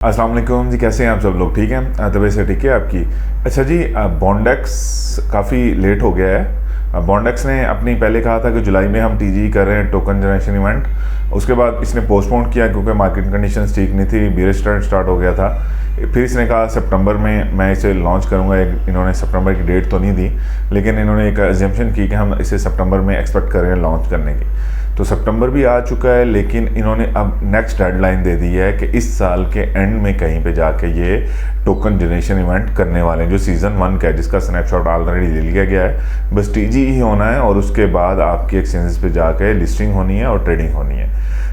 अस्सलाम वालेकुम जी, कैसे हैं आप सब लोग? ठीक हैं, तबीयत से ठीक है आपकी? अच्छा जी, बॉन्डेक्स काफ़ी लेट हो गया है। बॉन्डेक्स ने अपनी पहले कहा था कि जुलाई में हम टीजी कर रहे हैं टोकन जनरेशन इवेंट। उसके बाद इसने पोस्टपोन किया क्योंकि मार्केट कंडीशंस ठीक नहीं थी, बेरिश ट्रेंड स्टार्ट हो गया था। फिर इसने कहा सितंबर में मैं इसे लॉन्च करूंगा। इन्होंने सितंबर की डेट तो नहीं दी, लेकिन इन्होंने एक एजम्पशन की कि हम इसे सितंबर में एक्सपेक्ट कर रहे हैं लॉन्च करने की। तो सितंबर भी आ चुका है, लेकिन इन्होंने अब नेक्स्ट डेडलाइन दे दी है कि इस साल के एंड में कहीं पे जाके ये टोकन जनरेशन इवेंट करने वाले हैं, जो सीज़न 1 का है, जिसका स्नैपशॉट ऑलरेडी ले लिया गया है। बस टीजी ही होना है और उसके बाद आपकी एक्सचेंजेस पे जाके लिस्टिंग होनी है और ट्रेडिंग होनी है।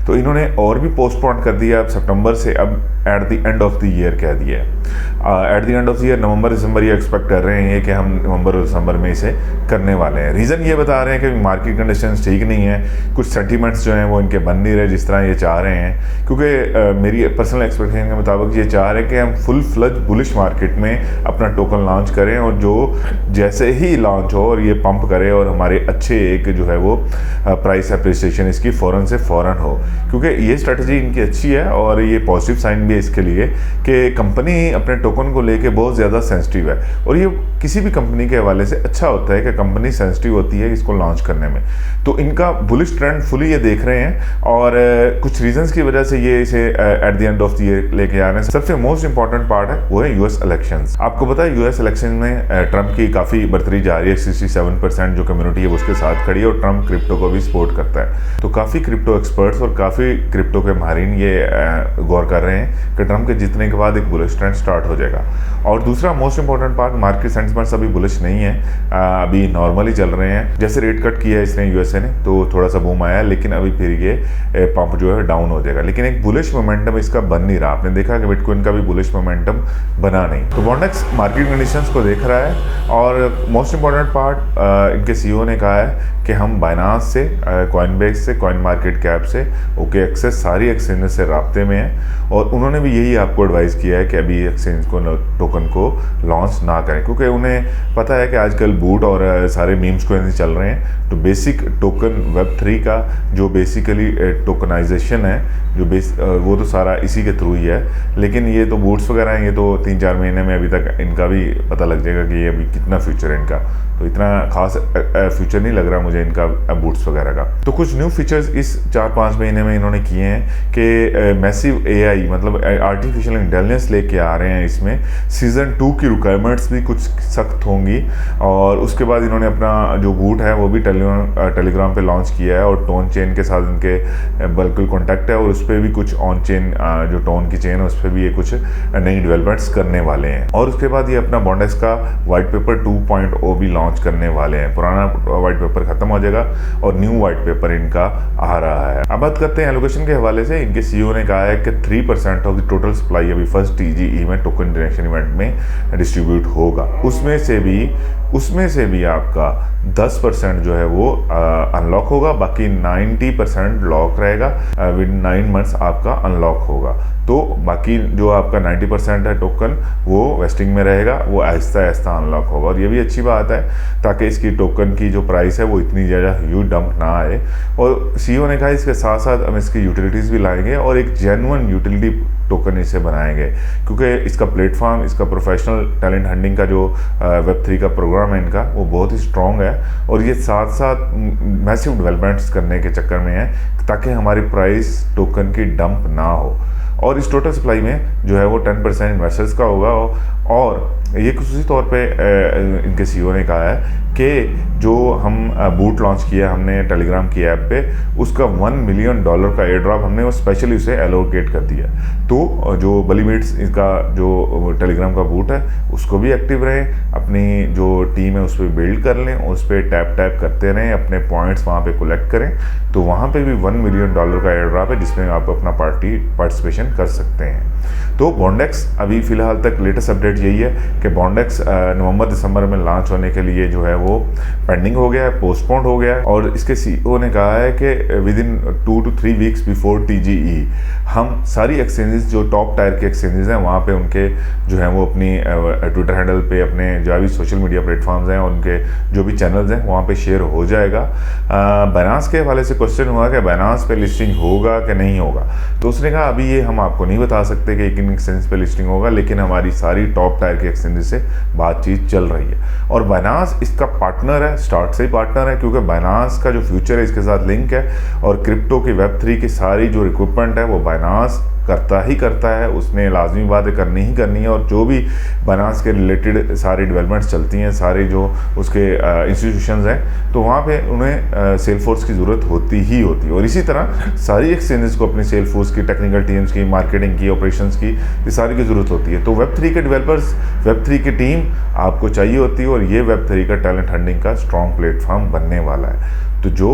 तो इन्होंने और भी पोस्टपोन कर दिया अब सितंबर से, अब at the end of the year कह दिया है। At the end of the year नवंबर दिसंबर ये एक्सपेक्ट कर रहे हैं कि हम नवंबर और दिसंबर में इसे करने वाले हैं। रीज़न ये बता रहे हैं कि मार्केट कंडीशंस ठीक नहीं है, कुछ सेंटीमेंट्स जो हैं वो इनके बन नहीं रहे जिस तरह ये चाह रहे हैं। क्योंकि मेरी पर्सनल एक्सपेक्टेशन के मुताबिक ये चाह रहे हैं कि हम फुल फ्लज बुलिश मार्केट में अपना टोकन लॉन्च करें, और जो जैसे ही लॉन्च हो और ये पंप करे और हमारे अच्छे एक जो है वो प्राइस एप्रिसिएशन इसकी फ़ौरन हो। क्योंकि ये स्ट्रेटजी इनकी अच्छी है और ये पॉजिटिव साइन भी है इसके लिए कि कंपनी अपने टोकन को लेके बहुत ज़्यादा सेंसिटिव है। और ये किसी भी कंपनी के हवाले से अच्छा होता है कि कंपनी सेंसिटिव होती है इसको लॉन्च करने में। तो इनका बुलिश ट्रेंड फुली ये देख रहे हैं, और कुछ रीजंस की वजह से ये इसे eight the end of the year लेके आ रहे हैं। सबसे मोस्ट इंपॉर्टेंट पार्ट है वो है यूएस इलेक्शंस। आपको पता है यूएस इलेक्शन में ट्रंप की काफ़ी बढ़तरी जा रही है। 67% जो कम्युनिटी है वो उसके साथ खड़ी है, और ट्रंप क्रिप्टो को भी सपोर्ट करता है। तो काफ़ी क्रिप्टो एक्सपर्ट्स और काफ़ी क्रिप्टो के माहिरीन ये गौर कर रहे हैं कि ट्रंप के जीतने के बाद एक बुलिश ट्रेंड स्टार्ट हो जाएगा। और दूसरा most important part, market sentiments अभी बुलिश नहीं है, अभी नॉर्मली चल रहे हैं। जैसे रेट कट किया है इसने यूएसए ने, तो थोड़ा सा बूम आया, लेकिन अभी फिर ये पंप जो है डाउन हो जाएगा। लेकिन एक बुलिश मोमेंटम इसका बन नहीं रहा। आपने देखा कि बिटकॉइन का भी बुलिश मोमेंटम बना नहीं। तो बॉन्डेक्स मार्केट कंडीशंस को देख रहा है, और मोस्ट इंपॉर्टेंट पार्ट इनके सीईओ ने कहा है कि हम बाइनांस से, कॉइनबेस से, कॉइन मार्केट कैप से, ओके एक्सेस, सारी एक्सचेंजेस से राब्ते में हैं। और उन्होंने भी यही आपको एडवाइस किया है कि अभी एक्सचेंज को टोकन को लॉन्च ना करें, क्योंकि उन्हें पता है कि आजकल बूट और सारे मीम्स को चल रहे हैं। तो बेसिक टोकन वेब3 का जो बेसिकली टोकनाइजेशन है, जो वो तो सारा इसी के थ्रू ही है। लेकिन ये तो बूट्स वगैरह हैं, ये तो 3-4 महीने में अभी तक इनका भी पता लग जाएगा कि ये अभी कितना फ्यूचर है इनका। तो इतना खास फ्यूचर नहीं लग रहा मुझे इनका बूट्स वगैरह का। तो कुछ न्यू फीचर्स इस 4-5 महीने में इन्होंने किए हैं कि मैसिव एआई, मतलब आर्टिफिशियल इंटेलिजेंस लेके आ रहे हैं इसमें। सीज़न 2 की रिक्वायरमेंट्स भी कुछ सख्त होंगी। और उसके बाद इन्होंने अपना जो बूट है वो भी टेलीग्राम पे लॉन्च किया है, और टोन चेन के साथ इनके बिल्कुल कॉन्टैक्ट है, और उस पर भी कुछ ऑन चेन जो टोन की चेन है उस पर भी ये कुछ नई डेवलपमेंट्स करने वाले हैं। और उसके बाद ये अपना बॉन्डेक्स का वाइट पेपर 2.0 भी लॉन्च करने वाले हैं। पुराना वाइट पेपर खत्म हो जाएगा और न्यू वाइट पेपर इनका आ रहा है। अब बात करते हैं एलोकेशन के हवाले से। इनके सीईओ ने कहा है कि 3% ऑफ द टोटल सप्लाई अभी फर्स्ट टीजीई में टोकन जनरेशन इवेंट में डिस्ट्रीब्यूट होगा। उसमें से भी आपका 10% जो है वो अनलॉक होगा, बाकी 90% लॉक रहेगा। विद 9 मंथ्स आपका अनलॉक होगा। तो बाकी जो आपका 90% है टोकन वो वेस्टिंग में रहेगा, वो आहिस्ता आहिस्ता अनलॉक होगा। और ये भी अच्छी बात है ताकि इसकी टोकन की जो प्राइस है वो इतनी ज़्यादा ह्यूज डंप ना आए। और सीईओ ने कहा इसके साथ साथ हम इसकी यूटिलिटीज़ भी लाएंगे और एक जेन्युइन यूटिलिटी टोकन इसे बनाएंगे, क्योंकि इसका प्लेटफॉर्म, इसका प्रोफेशनल टैलेंट हंटिंग का जो वेब3 का प्रोग्राम है इनका, वो बहुत ही स्ट्रॉन्ग है। और ये साथ साथ मैसिव डेवलपमेंट्स करने के चक्कर में है ताकि हमारी प्राइस टोकन की डंप ना हो। और इस टोटल सप्लाई में जो है वो 10% इन्वेस्टर्स का होगा। और ये खुसूसी तौर पे इनके सीईओ ने कहा है कि जो हम बूट लॉन्च किया हमने टेलीग्राम की ऐप पे, उसका $1 मिलियन का एयर ड्रॉप हमने वो स्पेशली उसे एलोकेट कर दिया। तो जो बलीमिट्स इसका जो टेलीग्राम का बूट है उसको भी एक्टिव रहें, अपनी जो टीम है उस पर बिल्ड कर लें, उस पर टैप करते रहें, अपने पॉइंट्स वहाँ पे कलेक्ट करें। तो वहाँ पे भी $1 मिलियन का एयर ड्रॉप है जिसमें आप अपना पार्टिसिपेशन कर सकते हैं। तो बॉन्डेक्स अभी फ़िलहाल तक लेटेस्ट अपडेट यही है कि बॉन्डेक्स नवंबर दिसंबर में लॉन्च होने के लिए जो है वो पेंडिंग हो गया है, पोस्टपोन्ड हो गया है। और इसके सीईओ ने कहा है कि within 2 to 3 weeks before TGE हम सारी एक्सचेंजेस जो टॉप टायर के एक्सचेंजेस हैं वहाँ पे उनके जो है वो अपनी ट्विटर हैंडल पे, अपने जो भी सोशल मीडिया प्लेटफॉर्म्स हैं उनके जो भी चैनल्स हैं वहाँ पे शेयर हो जाएगा। बाइनांस के हवाले से क्वेश्चन हुआ कि बाइनांस पे लिस्टिंग होगा कि नहीं होगा, तो उसने कहा अभी ये हम आपको नहीं बता सकते कि 3 एक्सचेंज पे लिस्टिंग होगा, लेकिन हमारी सारी टॉप टायर के एक्सचेंज से बातचीत चल रही है। और बाइनांस इसका पार्टनर है, स्टार्ट से ही पार्टनर है, क्योंकि बाइनांस का जो फ्यूचर है इसके साथ लिंक है। और क्रिप्टो की Web3 की सारी जो रिक्रूटमेंट है वो बाइनांस करता है, उसने लाजमी बात है करनी ही करनी है। और जो भी बाइनांस के रिलेटेड सारी डेवलपमेंट्स चलती हैं, सारे जो उसके इंस्टीट्यूशंस हैं, तो वहाँ पे उन्हें सेल्सफोर्स की ज़रूरत होती ही होती है। और इसी तरह सारी एक्सचेंजेस को अपनी सेल्सफोर्स की, टेक्निकल टीम्स की, मार्केटिंग की, ऑपरेशंस की, ये सारी की ज़रूरत होती है। तो Web3 के डेवलपर्स, Web3 की टीम आपको चाहिए होती है, और ये Web3 का टैलेंट हंटिंग का स्ट्रॉन्ग प्लेटफॉर्म बनने वाला है। तो जो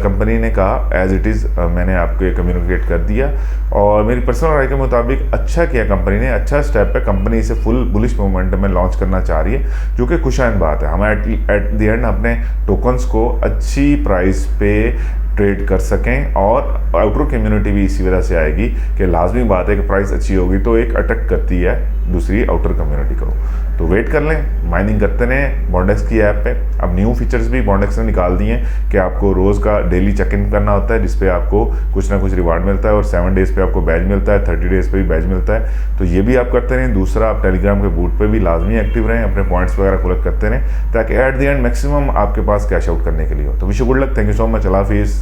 कंपनी ने कहा एज इट इज़ मैंने आपको कम्युनिकेट कर दिया, और मेरी पर्सनल राय के मुताबिक अच्छा किया कंपनी ने, अच्छा स्टेप है। कंपनी इसे फुल बुलिश मोमेंटम में लॉन्च करना चाह रही है, जो कि खुशाइन बात है। हम एट द एंड अपने टोकन्स को अच्छी प्राइस पे ट्रेड कर सकें, और आउटर कम्युनिटी भी इसी वजह से आएगी कि लाजमी बात है कि प्राइस अच्छी होगी तो एक अटैक करती है दूसरी आउटर कम्युनिटी को। तो वेट कर लें, माइनिंग करते रहें बॉन्डेक्स की ऐप पे। अब न्यू फीचर्स भी बॉन्डेक्स ने निकाल दिए हैं कि आपको रोज़ का डेली चेक इन करना होता है, जिसपे आपको कुछ ना कुछ रिवार्ड मिलता है, और 7 डेज़ पे आपको बैज मिलता है, 30 डेज़ पे भी बैज मिलता है। तो ये भी आप करते रहें। दूसरा, आप टेलीग्राम के बूट पे भी लाजमी एक्टिव रहें, अपने पॉइंट्स वगैरह कलेक्ट करते रहें, ताकि एट द एंड मैक्सिमम आपके पास कैश आउट करने के लिए हो। तो wish you good luck, thank you so much, Allah हाफिज़।